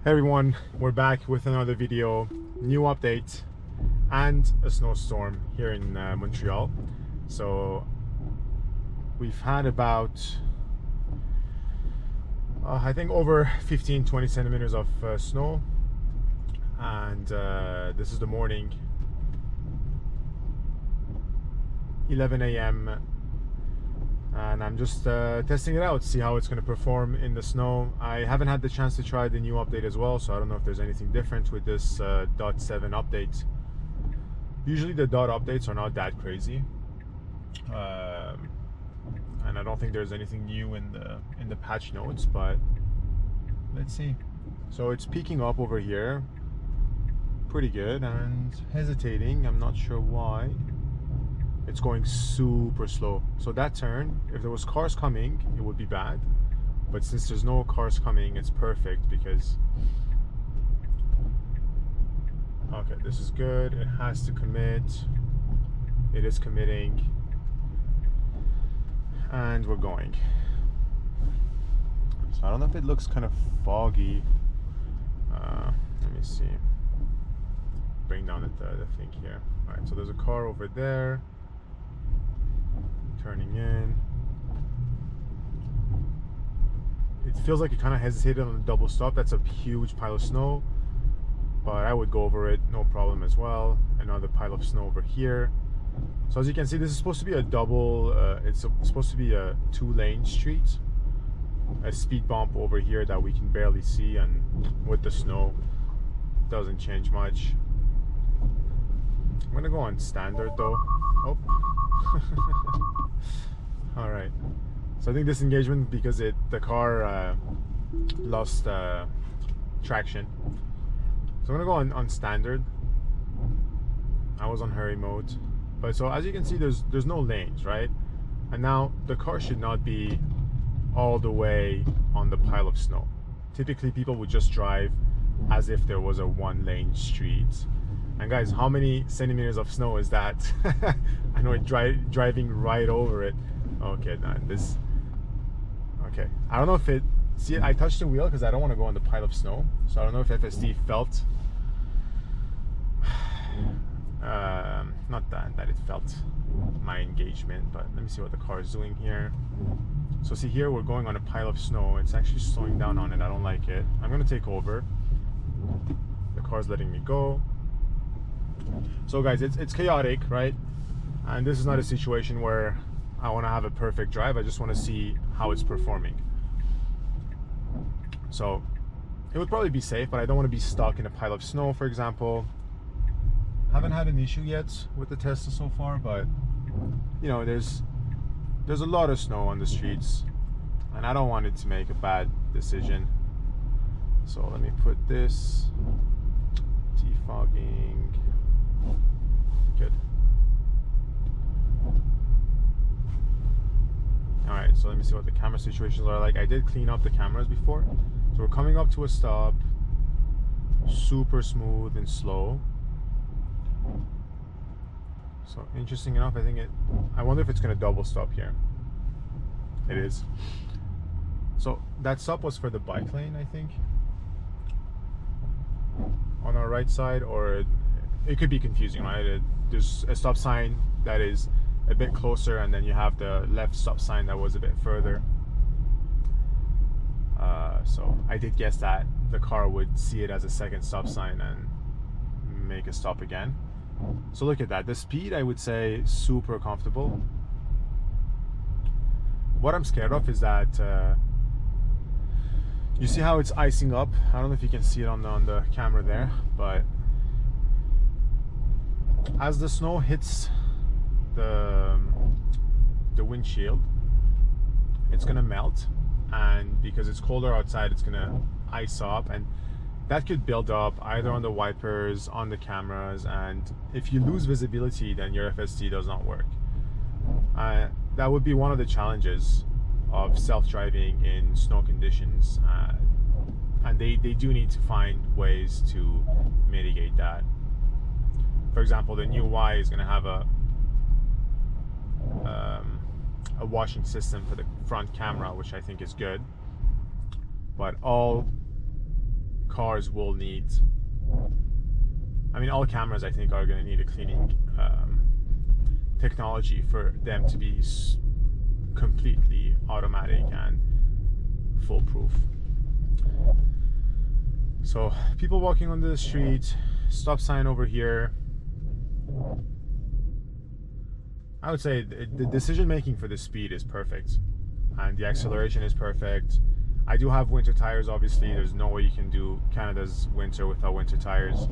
Hey everyone, we're back with another video, new update and a snowstorm here in Montreal. So we've had about I think over 15-20 centimeters of snow, and this is the morning, 11 a.m. and I'm just testing it out, see how it's going to perform in the snow. I haven't had the chance to try the new update as well, so I don't know if there's anything different with this .7 update. Usually the dot updates are not that crazy, and I don't think there's anything new in the patch notes, but let's see. So it's peaking up over here pretty good and hesitating. I'm not sure why. It's going super slow. So that turn, if there was cars coming, it would be bad. But since there's no cars coming, it's perfect because... Okay, this is good. It has to commit. It is committing. And we're going. So I don't know if it looks kind of foggy. Let me see. Bring down the thing here. All right, so there's a car over there. Turning in. It feels like it kind of hesitated on the double stop. That's a huge pile of snow, but I would go over it, no problem as well. Another pile of snow over here. So as you can see, this is supposed to be a double, it's supposed to be a 2-lane street. A speed bump over here that we can barely see, and with the snow, doesn't change much. I'm gonna go on standard though. Oh. All right, so I think disengagement because the car lost traction. So I'm gonna go on standard. I was on hurry mode, but so as you can see, there's no lanes, right? And now the car should not be all the way on the pile of snow. Typically people would just drive as if there was a 1-lane street. And guys, how many centimeters of snow is that? I know it driving right over it. Okay, man, this... Okay, I don't know if it... See, I touched the wheel because I don't want to go on the pile of snow. So I don't know if FSD felt... not that it felt my engagement, but let me see what the car is doing here. So see here, we're going on a pile of snow. It's actually slowing down on it. I don't like it. I'm going to take over. The car's letting me go. So guys, it's chaotic, right? And this is not a situation where I want to have a perfect drive. I just want to see how it's performing. So it would probably be safe, but I don't want to be stuck in a pile of snow, for example. Haven't had an issue yet with the Tesla so far, but you know, there's a lot of snow on the streets, and I don't want it to make a bad decision. So let me put this defogging. Good. Alright, so let me see what the camera situations are like. I did clean up the cameras before. So we're coming up to a stop. Super smooth and slow. So interesting enough, I wonder if it's going to double stop here. It is. So that stop was for the bike lane, I think, on our right side, or it could be confusing, right? There's a stop sign that is a bit closer, and then you have the left stop sign that was a bit further. So I did guess that the car would see it as a second stop sign and make a stop again. So look at that. The speed, I would say, super comfortable. What I'm scared of is that you see how it's icing up. I don't know if you can see it on the camera there, but as the snow hits the windshield, it's gonna melt, and because it's colder outside, it's gonna ice up, and that could build up either on the wipers, on the cameras, and if you lose visibility, then your FSD does not work. That would be one of the challenges of self-driving in snow conditions, and they do need to find ways to mitigate that. For example, the new Y is going to have a washing system for the front camera, which I think is good, but all cars will need, I mean, all cameras I think are going to need a cleaning technology for them to be completely automatic and foolproof. So people walking on the street, stop sign over here. I would say the decision making for the speed is perfect and the acceleration is perfect. I do have winter tires, obviously. There's no way you can do Canada's winter without winter tires.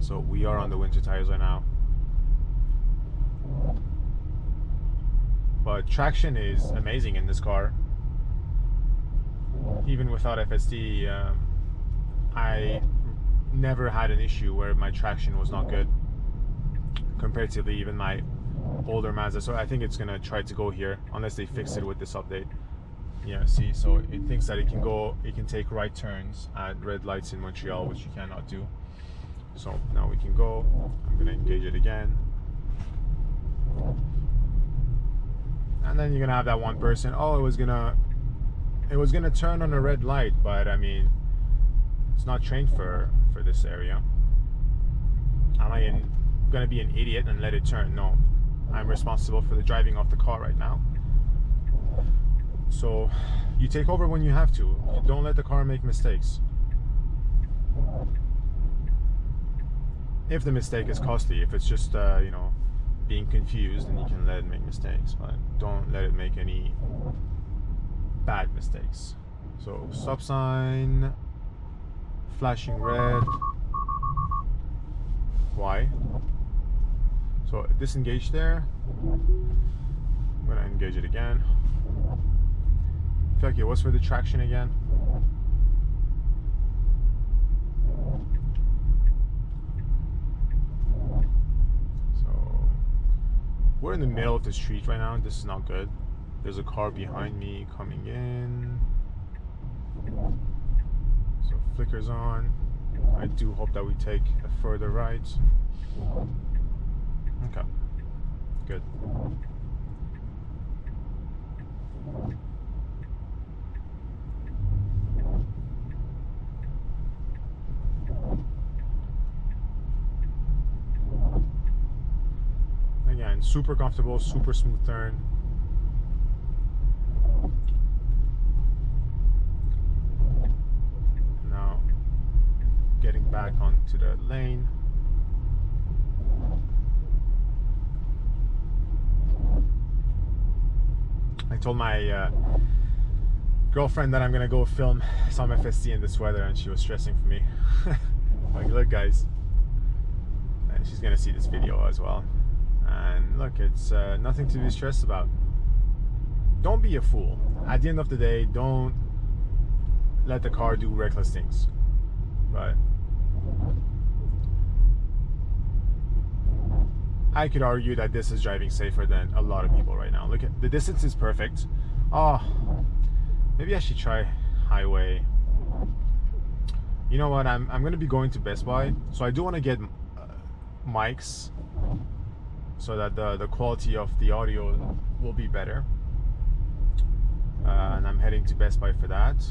So we are on the winter tires right now. But traction is amazing in this car. Even without FSD, I never had an issue where my traction was not good. Comparatively, even my older Mazda. So I think it's gonna try to go here unless they fix it with this update. Yeah, see, so it thinks that it can take right turns at red lights in Montreal, which you cannot do. So now we can go. I'm gonna engage it again. And then you're gonna have that one person, oh, it was gonna turn on a red light, but I mean, it's not trained for this area. Am I gonna be an idiot and let it turn? No, I'm responsible for the driving of the car right now. So you take over when you have to. You don't let the car make mistakes. If the mistake is costly, if it's just you know, being confused, then you can let it make mistakes, but don't let it make any bad mistakes. So stop sign, flashing red. Why? So disengage there. I'm gonna engage it again. Okay, what's for the traction again? We're in the middle of the street right now. This is not good. There's a car behind me coming in. So flickers on. I do hope that we take a further right. Okay, good. Again, super comfortable, super smooth turn. Now, getting back onto the lane. I told my girlfriend that I'm gonna go film some FSD in this weather, and she was stressing for me. Like, look guys, and she's gonna see this video as well. And look, it's nothing to be stressed about. Don't be a fool. At the end of the day, don't let the car do reckless things. But I could argue that this is driving safer than a lot of people right now. Look at the distance is perfect. Oh, maybe I should try highway. You know what? I'm gonna be going to Best Buy, so I do want to get mics, so that the quality of the audio will be better. And I'm heading to Best Buy for that.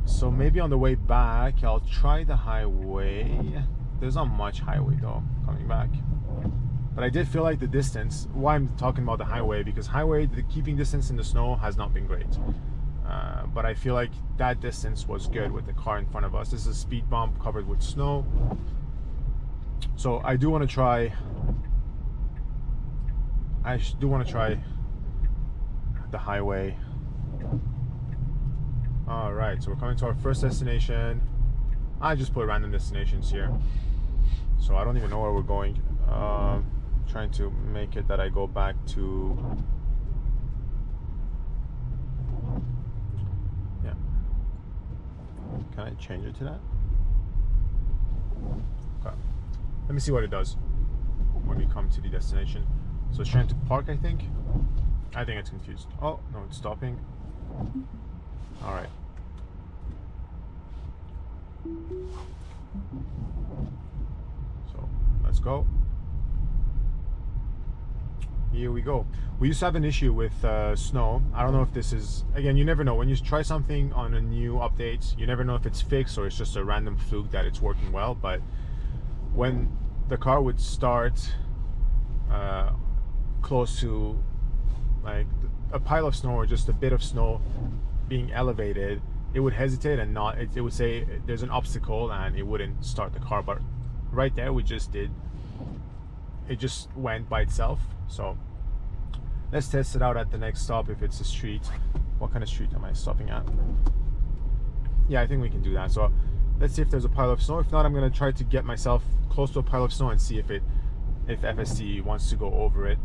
So maybe on the way back, I'll try the highway. There's not much highway though, coming back. But I did feel like the distance, why I'm talking about the highway, because highway, the keeping distance in the snow has not been great. But I feel like that distance was good with the car in front of us. This is a speed bump covered with snow. So I do want to try, the highway. All right, so we're coming to our first destination. I just put random destinations here, so I don't even know where we're going. Trying to make it that I go back to, yeah. Can I change it to that? Okay. Let me see what it does when we come to the destination. So it's trying to park, I think. I think it's confused. Oh, no, it's stopping. All right. So let's go. here we go. We used to have an issue with snow. I don't know if this is, again, you never know. When you try something on a new update, you never know if it's fixed or it's just a random fluke that it's working well. But when the car would start close to like a pile of snow or just a bit of snow being elevated, it would hesitate and not, it would say there's an obstacle and it wouldn't start the car. But right there, we just did, it just went by itself. So let's test it out at the next stop if it's a street. What kind of street am I stopping at? Yeah, I think we can do that. So let's see if there's a pile of snow. If not, I'm going to try to get myself close to a pile of snow and see if FSD wants to go over it.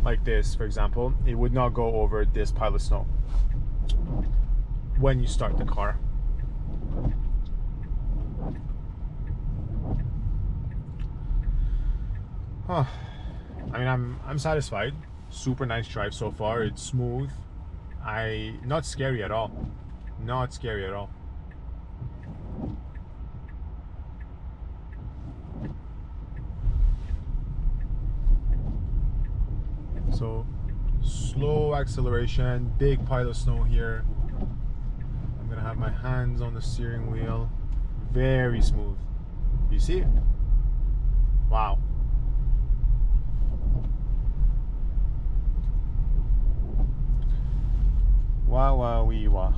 Like this, for example, it would not go over this pile of snow when you start the car. Huh. I mean, I'm satisfied. Super nice drive so far. It's smooth. Not scary at all. Not scary at all. So slow acceleration, big pile of snow here. I'm gonna have my hands on the steering wheel. Very smooth. You see? Wow. Wow, wow, wee, wow.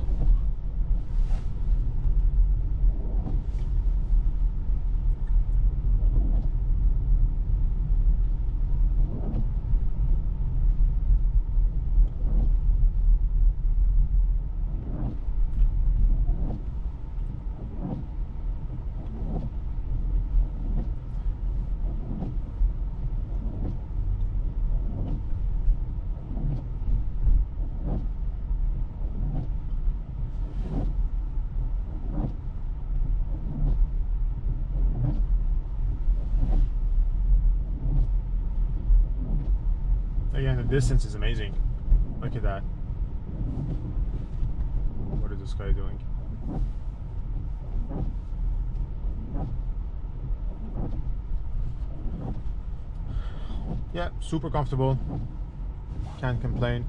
Again, the distance is amazing. Look at that. What is this guy doing? Yeah, super comfortable. Can't complain.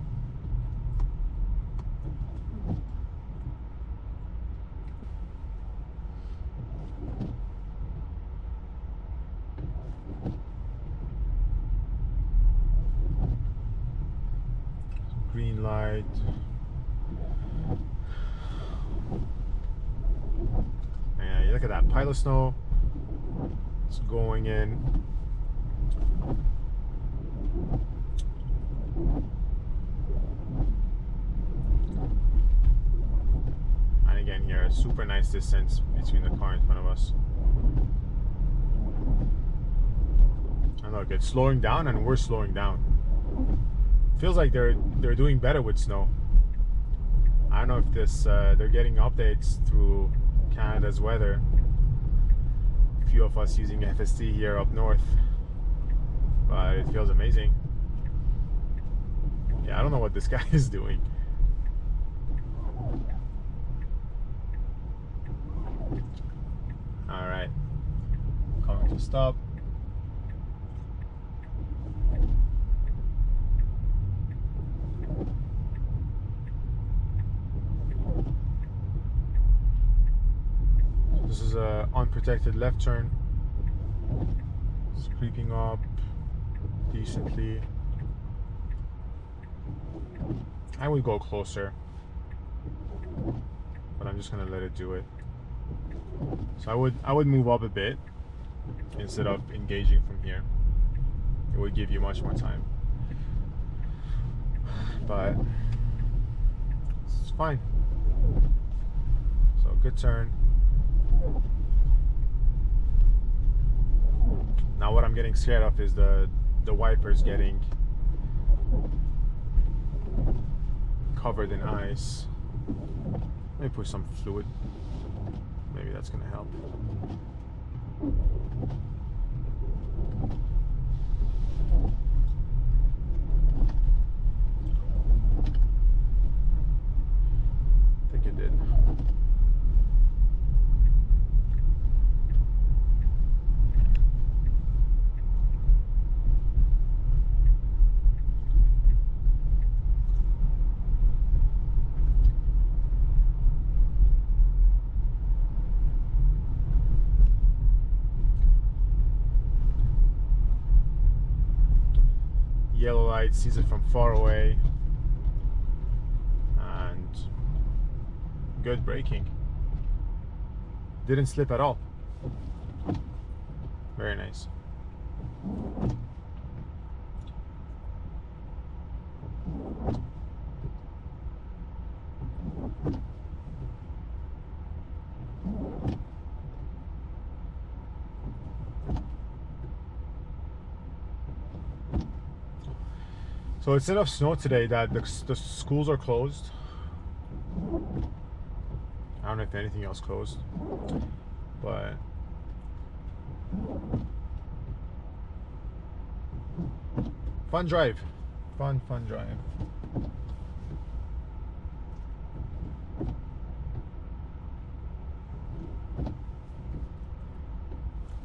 Green light. Yeah, look at that pile of snow. It's going in. And again here, a super nice distance between the car in front of us. And look, it's slowing down and we're slowing down. Feels like they're doing better with snow. I don't know if this they're getting updates through Canada's weather. A few of us using FSD here up north, but it feels amazing. Yeah, I don't know what this guy is doing. All right, coming to stop. This is a unprotected left turn. It's creeping up decently. I would go closer, but I'm just gonna let it do it. So I would move up a bit instead of engaging from here. It would give you much more time, but it's fine. So good turn. Now what I'm getting scared of is the wipers getting covered in ice. Let me put some fluid. Maybe that's gonna help. I think it did. light, sees it from far away, and good braking. Didn't slip at all. Very nice. So it's enough snow today that the schools are closed. I don't know if anything else closed, but fun drive. Fun drive.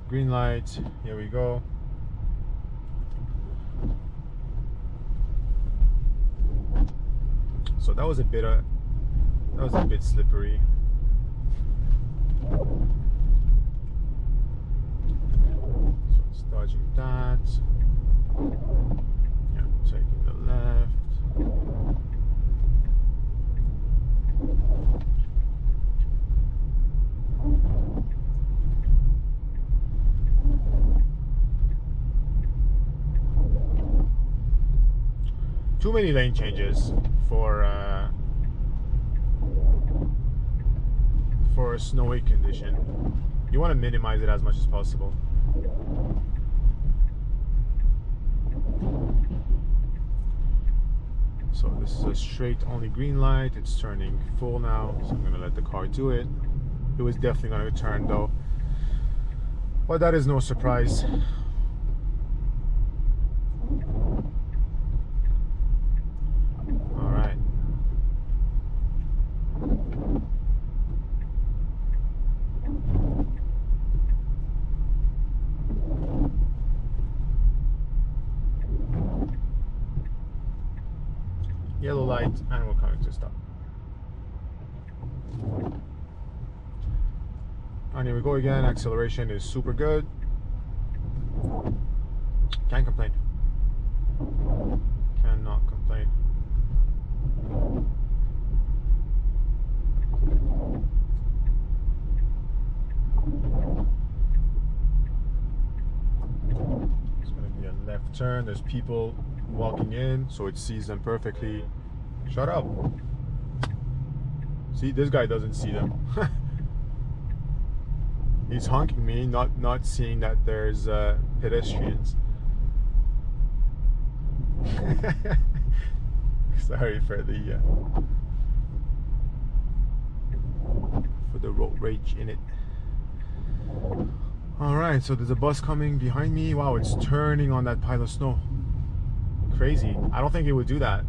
Green light, here we go. So that was a bit slippery. So it's dodging that. Yeah, taking the left. Too many lane changes for a snowy condition. You want to minimize it as much as possible. So this is a straight only green light. It's turning full now, so I'm going to let the car do it. It was definitely going to turn though, but that is no surprise. Yellow light, and we're coming to a stop. And here we go again. Acceleration is super good. Can't complain. Cannot complain. It's going to be a left turn. There's people walking in, so it sees them perfectly. Shut up. See, this guy doesn't see them. He's honking me, not seeing that there's pedestrians. Sorry for the road rage in it. All right, so there's a bus coming behind me. Wow, it's turning on that pile of snow. Crazy. I don't think it would do that.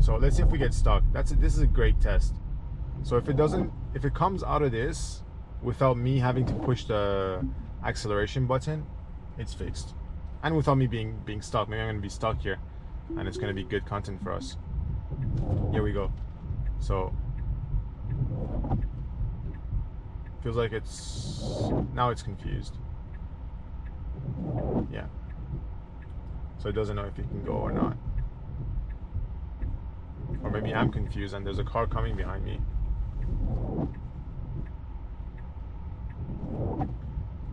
So let's see if we get stuck. This is a great test. So if it comes out of this without me having to push the acceleration button, it's fixed. And without me being stuck. Maybe I'm gonna be stuck here, and it's gonna be good content for us. Here we go. So feels like now it's confused. Yeah. So it doesn't know if it can go or not. Or maybe I'm confused and there's a car coming behind me.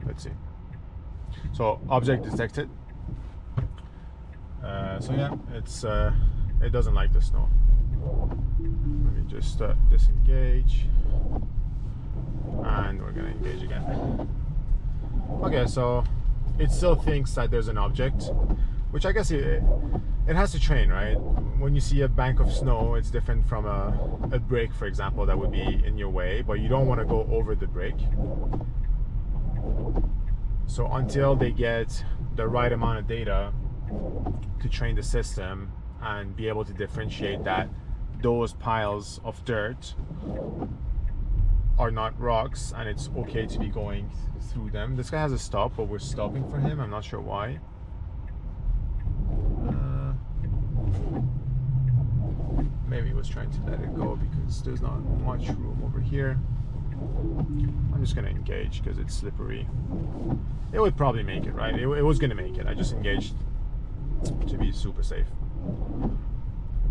Let's see. So object detected. So yeah, it doesn't like the snow. Let me just disengage, and we're gonna engage again. Okay, so it still thinks that there's an object, which I guess it has to train, right? When you see a bank of snow, it's different from a brick, for example, that would be in your way, but you don't want to go over the brick. So until they get the right amount of data to train the system and be able to differentiate that those piles of dirt are not rocks and it's okay to be going through them. This guy has a stop, but we're stopping for him. I'm not sure why. Maybe he was trying to let it go because there's not much room over here. I'm just gonna engage because it's slippery. It would probably make it, right? It was gonna make it. I just engaged. to be super safe.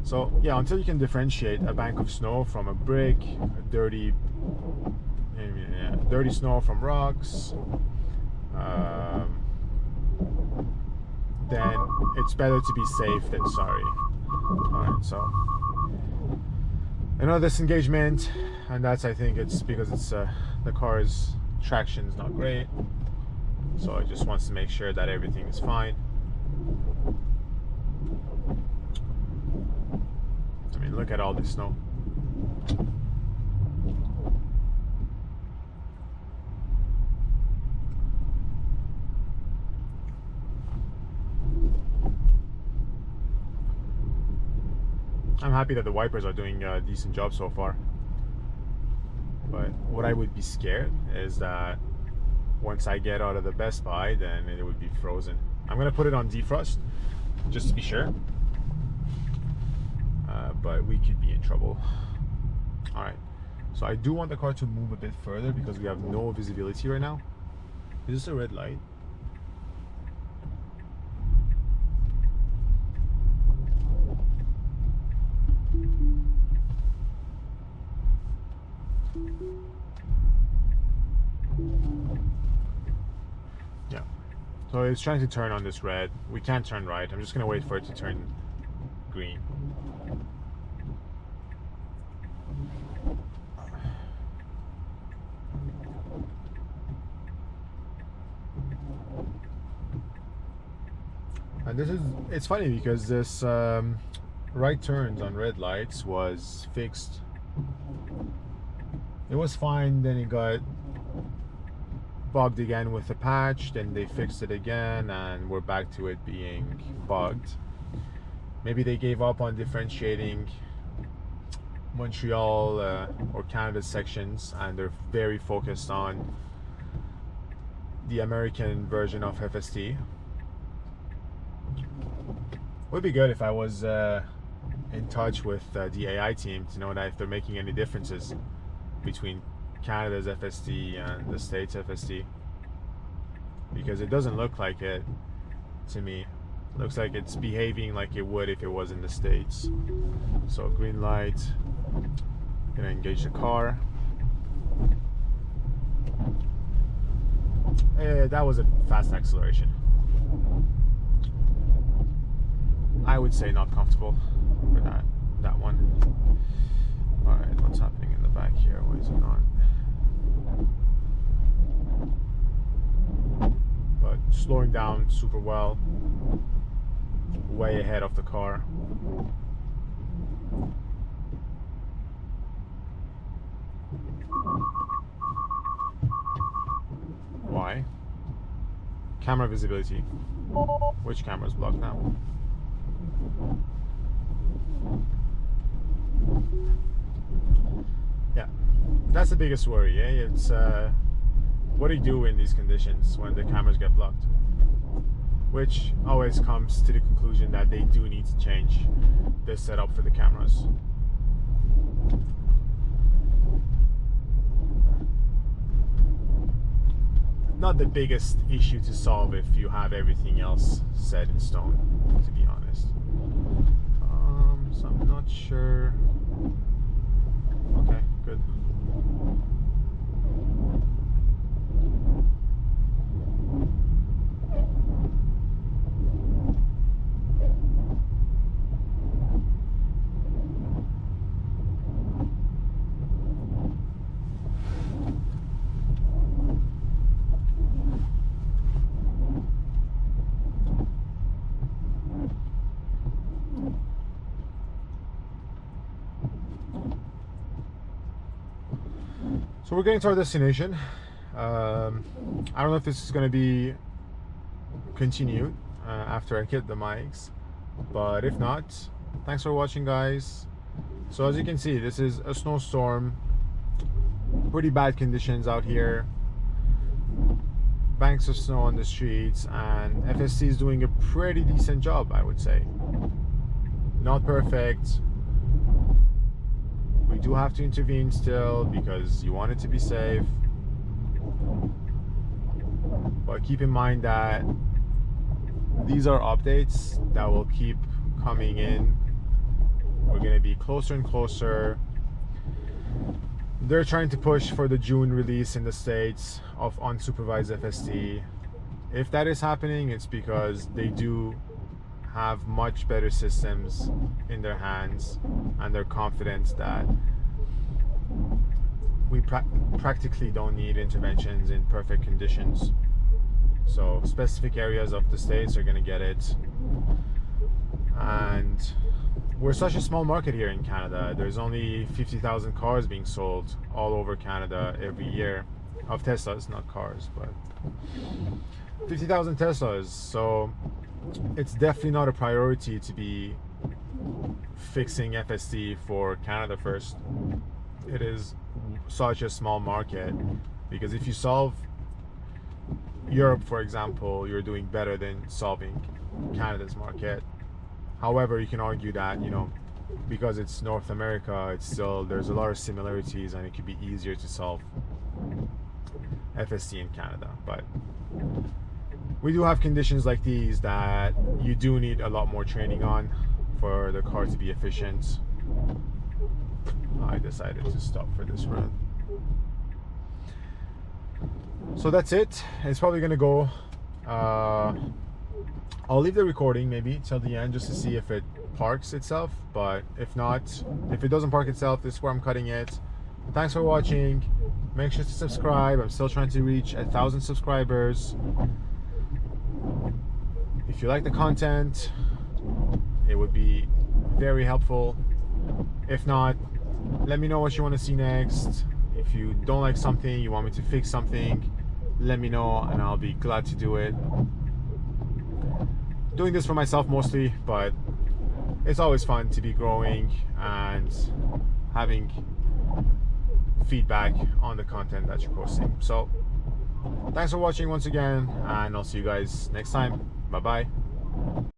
So yeah, until you can differentiate a bank of snow from a brick, dirty snow from rocks, then it's better to be safe than sorry. Alright, so another disengagement, and that's, I think it's because it's the car's traction is not great, so it just wants to make sure that everything is fine. I mean, look at all this snow. I'm happy that the wipers are doing a decent job so far. But what I would be scared is that once I get out of the Best Buy, then it would be frozen. I'm gonna put it on defrost just to be sure. But we could be in trouble. Alright, so I do want the car to move a bit further because we have no visibility right now. Is this a red light? Yeah, so it's trying to turn on this red. We can't turn right. I'm just gonna wait for it to turn green. And it's funny because this right turns on red lights was fixed. It was fine, then it got bugged again with a patch, then they fixed it again, and we're back to it being bugged. Maybe they gave up on differentiating Montreal or Canada sections, and they're very focused on the American version of FSD. Would be good if I was in touch with the AI team to know that if they're making any differences between Canada's FSD and the States FSD, because it doesn't look like it to me. It looks like it's behaving like it would if it was in the States. So green light, gonna engage the car. That was a fast acceleration. I would say not comfortable for that one. All right, what's happening in the back here? What is going on? But slowing down super well, way ahead of the car. Why? Camera visibility. Which camera is blocked now? Yeah, that's the biggest worry, eh? It's what do you do in these conditions when the cameras get blocked? Which always comes to the conclusion that they do need to change the setup for the cameras. Not the biggest issue to solve if you have everything else set in stone, to be honest. So I'm not sure. Okay, good. So we're getting to our destination. I don't know if this is going to be continued after I hit the mics, but if not, thanks for watching, guys. So as you can see, this is a snowstorm, pretty bad conditions out here, banks of snow on the streets, and FSD is doing a pretty decent job, I would say. Not perfect. We do have to intervene still because you want it to be safe, but keep in mind that these are updates that will keep coming in. We're going to be closer and closer. They're trying to push for the June release in the States of unsupervised FSD. If that is happening, it's because they do have much better systems in their hands, and they're confident that we practically don't need interventions in perfect conditions. So specific areas of the States are going to get it. And we're such a small market here in Canada. There's only 50,000 cars being sold all over Canada every year, of Teslas, not cars, but 50,000 Teslas. So it's definitely not a priority to be fixing FSD for Canada first. It is such a small market, because if you solve Europe, for example, you're doing better than solving Canada's market. However, you can argue that, you know, because it's North America, it's still, there's a lot of similarities, and it could be easier to solve FSD in Canada. But we do have conditions like these that you do need a lot more training on for the car to be efficient. I decided to stop for this run. So that's it. It's probably gonna go, I'll leave the recording maybe till the end just to see if it parks itself, but if not, if it doesn't park itself, this is where I'm cutting it. Thanks for watching. Make sure to subscribe. I'm still trying to reach 1,000 subscribers. If you like the content, it would be very helpful. If not, let me know what you want to see next. If you don't like something, you want me to fix something, let me know and I'll be glad to do it. Doing this for myself mostly, but it's always fun to be growing and having feedback on the content that you're posting. So thanks for watching once again, and I'll see you guys next time. Bye bye.